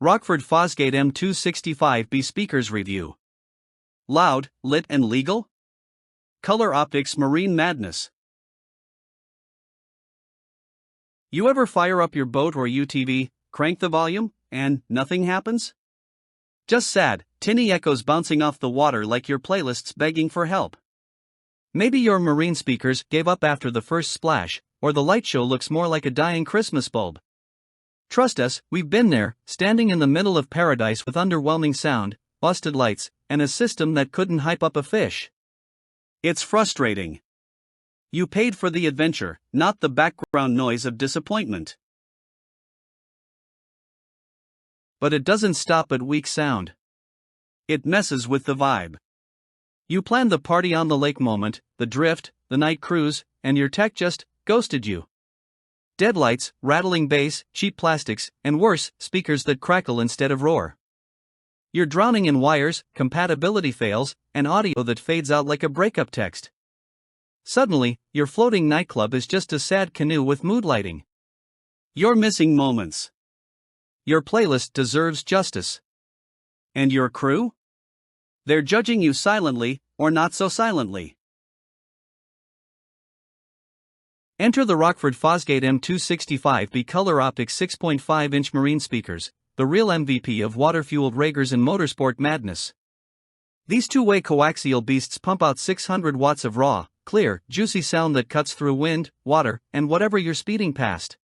Rockford Fosgate M2-65B speakers review. Loud, lit and legal? Color Optix Marine Madness. You ever fire up your boat or UTV, crank the volume, and nothing happens? Just sad, tinny echoes bouncing off the water like your playlist's begging for help. Maybe your marine speakers gave up after the first splash, or the light show looks more like a dying Christmas bulb. Trust us, we've been there, standing in the middle of paradise with underwhelming sound, busted lights, and a system that couldn't hype up a fish. It's frustrating. You paid for the adventure, not the background noise of disappointment. But it doesn't stop at weak sound. It messes with the vibe. You planned the party on the lake moment, the drift, the night cruise, and your tech just ghosted you. Deadlights, rattling bass, cheap plastics, and worse, speakers that crackle instead of roar. You're drowning in wires, compatibility fails, and audio that fades out like a breakup text. Suddenly, your floating nightclub is just a sad canoe with mood lighting. You're missing moments. Your playlist deserves justice. And your crew? They're judging you silently, or not so silently. Enter the Rockford Fosgate M2-65B Color Optix 6.5-inch marine speakers, the real MVP of water-fueled Ragers and Motorsport madness. These two-way coaxial beasts pump out 600 watts of raw, clear, juicy sound that cuts through wind, water, and whatever you're speeding past.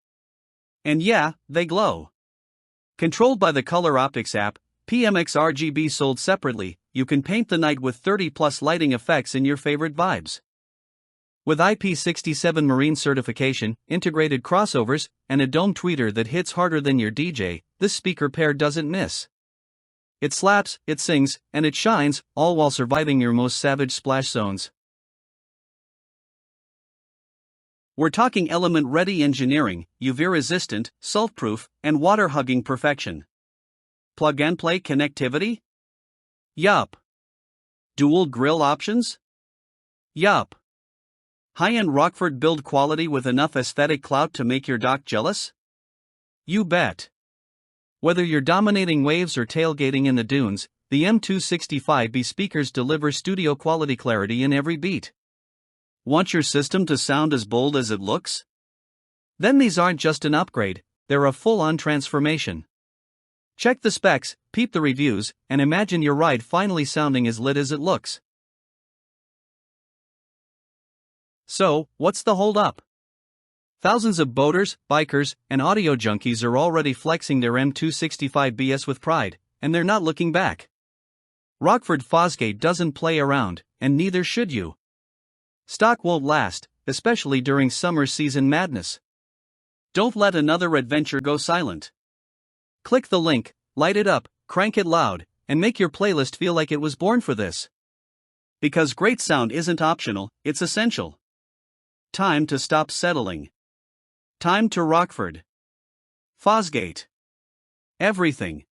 And yeah, they glow. Controlled by the Color Optix App, PMX-RGB sold separately, you can paint the night with 30+ lighting effects in your favorite vibes. With IP67 Marine certification, integrated crossovers, and a dome tweeter that hits harder than your DJ, this speaker pair doesn't miss. It slaps, it sings, and it shines, all while surviving your most savage splash zones. We're talking element-ready engineering, UV-resistant, salt-proof, and water-hugging perfection. Plug-and-play connectivity? Yup. Dual Grille options? Yup. High-end Rockford build quality with enough aesthetic clout to make your dock jealous? You bet. Whether you're dominating waves or tailgating in the dunes, the M2-65B speakers deliver studio-quality clarity in every beat. Want your system to sound as bold as it looks? Then these aren't just an upgrade, they're a full-on transformation. Check the specs, peep the reviews, and imagine your ride finally sounding as lit as it looks. So, what's the hold-up? Thousands of boaters, bikers, and audio junkies are already flexing their M2-65BS with pride, and they're not looking back. Rockford Fosgate doesn't play around, and neither should you. Stock won't last, especially during summer season madness. Don't let another adventure go silent. Click the link, light it up, crank it loud, and make your playlist feel like it was born for this. Because great sound isn't optional, it's essential. Time to stop settling. Time to Rockford Fosgate. Everything.